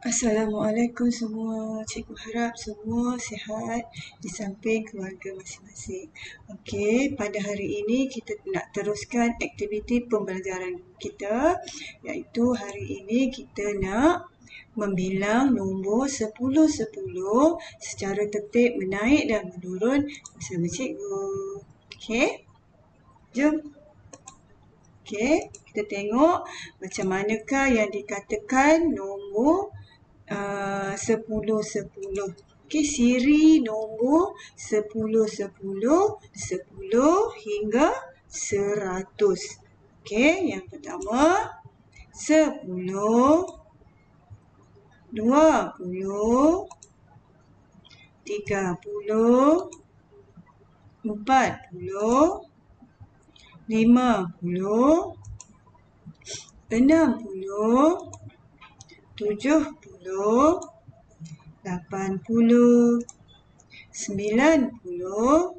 Assalamualaikum semua. Cikgu harap semua sihat di samping keluarga masing-masing. Okey, pada hari ini kita nak teruskan aktiviti pembelajaran kita, iaitu hari ini kita nak membilang nombor 10-10 secara tertib menaik dan menurun bersama cikgu. Okey, jom. Okey, kita tengok macam manakah yang dikatakan nombor 10-10. Okey, siri nombor 10-10, 10 hingga 100. Okey, yang pertama 10, 20, 30, 40, 50, 60, 70, 80, 90,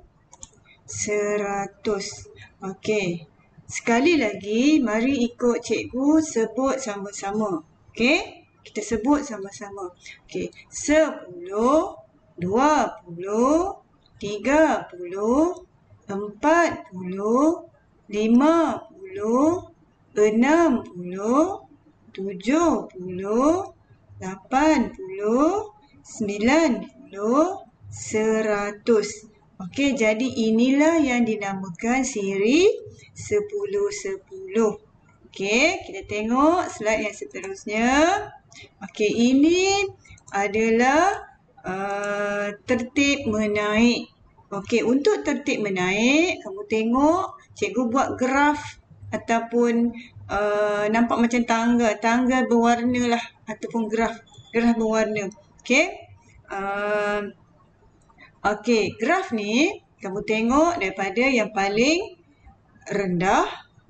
100. Okey. Sekali lagi, mari ikut cikgu sebut sama-sama. Okey? Kita sebut sama-sama. Okey. 10, 20, 30, 40, 50, 60, 70, 80, 90, 100. Okey, jadi inilah yang dinamakan siri 10-10. Okey, kita tengok slide yang seterusnya. Okey, ini adalah tertib menaik. Okey, untuk tertib menaik, kamu tengok cikgu buat graf ataupun nampak macam tangga berwarna lah, ataupun graf berwarna. Okey. Okey, graf ni kamu tengok daripada yang paling rendah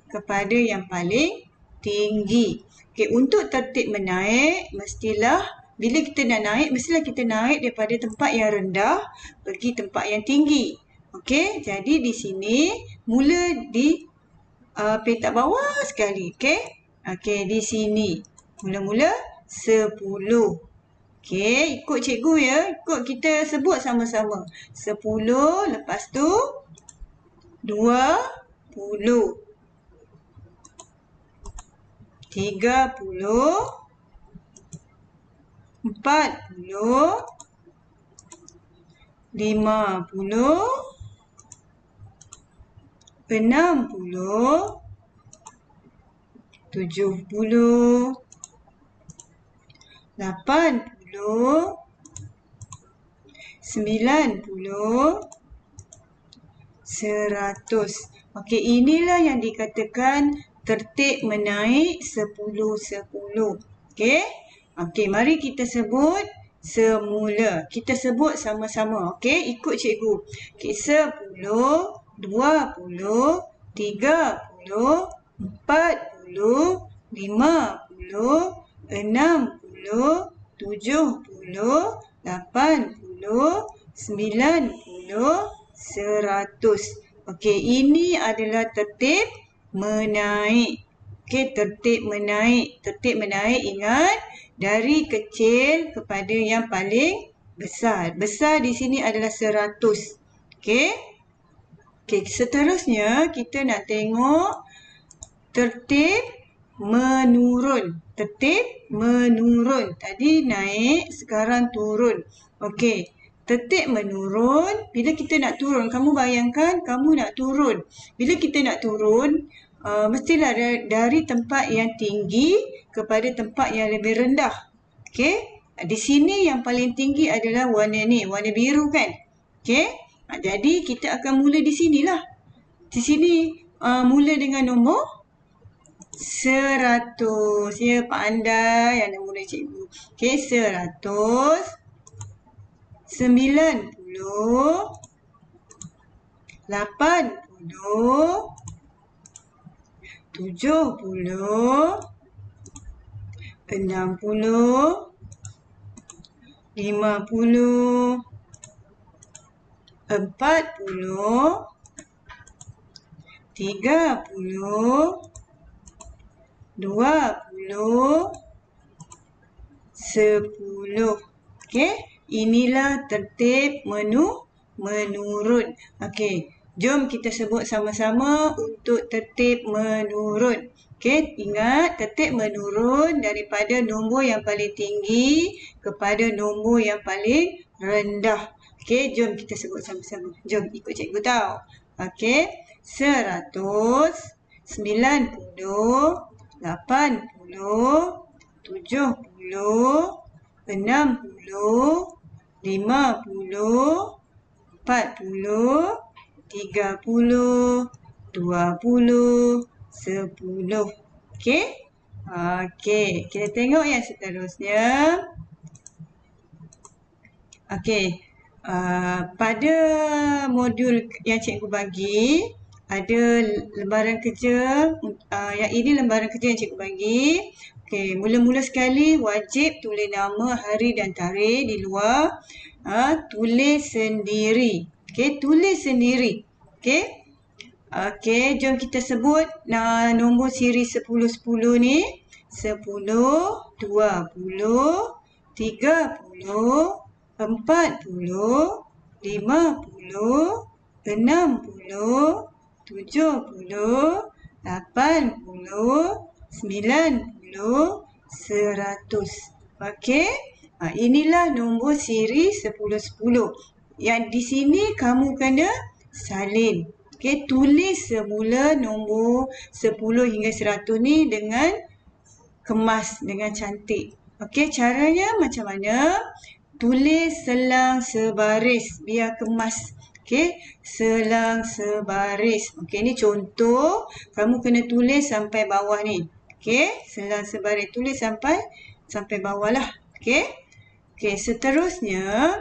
kepada yang paling tinggi. Okey, untuk tertib menaik mestilah bila kita nak naik, mestilah kita naik daripada tempat yang rendah pergi tempat yang tinggi. Okey, jadi di sini mula di petak bawah sekali. Okey. Okey, di sini mula-mula 10. Okey, ikut cikgu ya. Ikut kita sebut sama-sama. 10, lepas tu 20, 30, 40, 50, 60, 70, 80, 90, 100. Okey, inilah yang dikatakan tertib menaik 10-10. Okey? Okey, mari kita sebut semula. Kita sebut sama-sama. Okey, ikut cikgu. Okey, 10, 20, 30, 40, 50, 60, 70, 80, 90, 100. Okey, ini adalah tertib menaik. Okey, tertib menaik. Tertib menaik, ingat, dari kecil kepada yang paling besar. Besar di sini adalah 100. Okey. Okey, seterusnya kita nak tengok tertib menurun. Tertib menurun. Tadi naik, sekarang turun. Okey. Tertib menurun, bila kita nak turun, kamu bayangkan kamu nak turun. Bila kita nak turun, mestilah dari tempat yang tinggi kepada tempat yang lebih rendah. Okey? Di sini yang paling tinggi adalah warna ni, warna biru kan? Okey? Jadi kita akan mula di sinilah. Di sini mula dengan nombor 100. Ya, pandai anak muda cikgu. Okey, 100, 90, 80, 70, 60, 50, 40, 30, 20, 100. 10. Okey, inilah tertib menurun. Okey, jom kita sebut sama-sama untuk tertib menurun. Okey, ingat tertib menurun daripada nombor yang paling tinggi kepada nombor yang paling rendah. Okey, jom kita sebut sama-sama. Jom ikut cikgu tahu. Okey, 100, 90, 80, 70, 60, 50, 40, 30, 20, 10. Okey? Okey, kita tengok yang seterusnya. Okey, pada modul yang cikgu bagi, ada lembaran kerja. Yang ini lembaran kerja yang cikgu bagi. Okey, mula-mula sekali wajib tulis nama, hari dan tarikh di luar. Tulis sendiri. Okey, tulis sendiri. Okey. Okey, jom kita sebut nombor siri 10-10 ni. 10, 20, 30, 40, 50, 60, 70, 80, 90, 100. Okey. Inilah nombor siri 10-10. Yang di sini kamu kena salin. Okey, tulis semula nombor 10 hingga 100 ni dengan kemas, dengan cantik. Okey, caranya macam mana? Tulis selang sebaris, biar kemas. Okey, selang sebaris. Okey, ni contoh. Kamu kena tulis sampai bawah ni. Okey, selang sebaris. Tulis sampai bawah lah. Okey. Okey, seterusnya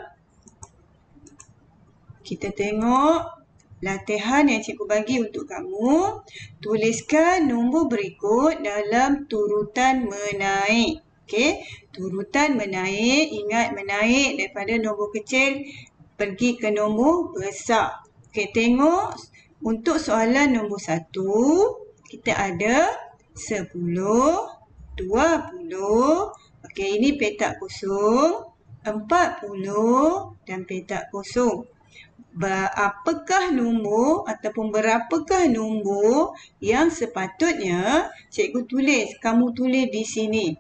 kita tengok latihan yang cikgu bagi untuk kamu. Tuliskan nombor berikut dalam turutan menaik. Okey, turutan menaik. Ingat menaik daripada nombor kecil pergi ke nombor besar. Okey, tengok untuk soalan nombor 1, kita ada 10, 20. Okey, ini petak kosong, 40 dan petak kosong. Apakah nombor ataupun berapakah nombor yang sepatutnya cikgu tulis? Kamu tulis di sini.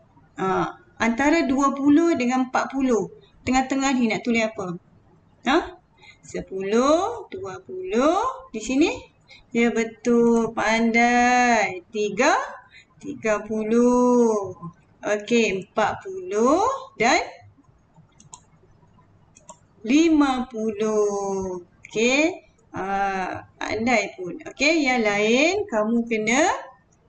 Antara 20 dengan 40. Tengah-tengah ni nak tulis apa? 10, 20. Di sini? Ya, betul. Pandai. 30. Okey, 40 dan 50. Okey. Andai pun. Okey, yang lain kamu kena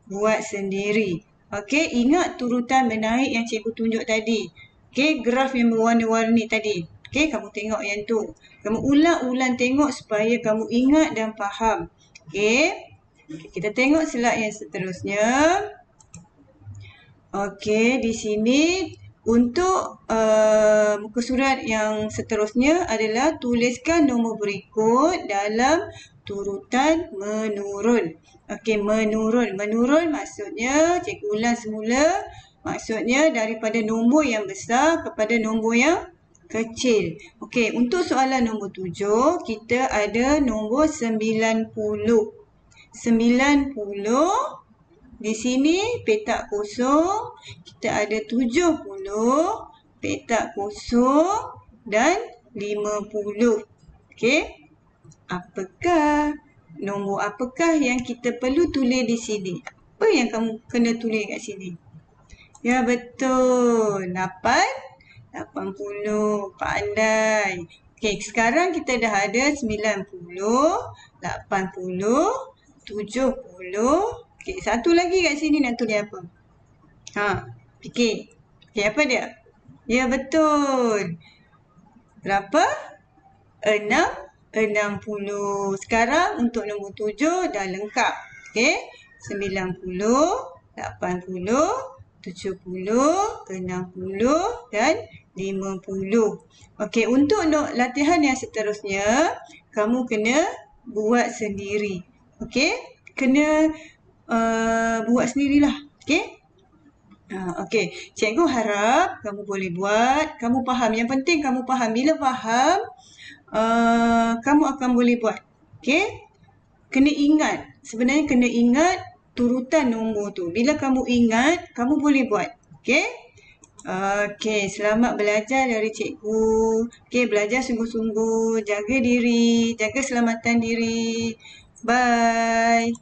buat sendiri. Okey, ingat turutan menaik yang cikgu tunjuk tadi. Okey, graf yang berwarna-warni tadi. Okey, kamu tengok yang tu. Kamu ulang-ulang tengok supaya kamu ingat dan faham. Okey. Kita tengok slide yang seterusnya. Okey, di sini untuk muka surat yang seterusnya adalah tuliskan nombor berikut dalam turutan menurun. Okey, menurun. Menurun maksudnya, cikgu ulang semula. Maksudnya daripada nombor yang besar kepada nombor yang kecil. Okey, untuk soalan nombor 7, kita ada nombor 90. 90. Di sini petak kosong, kita ada 70, petak kosong dan 50. Okey. Nombor apakah yang kita perlu tulis di sini? Apa yang kamu kena tulis kat sini? Ya, betul. 80. Pandai. Okey, sekarang kita dah ada 90, 80, 70. Okey, satu lagi kat sini nak tulis apa? Fikir. Okey, apa dia? Ya, betul. Berapa? 60. Sekarang untuk nombor 7 dah lengkap. Okey, 90, 80, 70, 60 dan 50. Okey, untuk latihan yang seterusnya, kamu kena buat sendiri. Okey, kena buat sendirilah. Okey. Okey, cikgu harap kamu boleh buat, kamu faham. Yang penting kamu faham. Bila faham, kamu akan boleh buat. Okey? Kena ingat. Sebenarnya kena ingat turutan nombor tu. Bila kamu ingat, kamu boleh buat. Okey? Okey, selamat belajar dari cikgu. Okey, belajar sungguh-sungguh. Jaga diri, jaga keselamatan diri. Bye.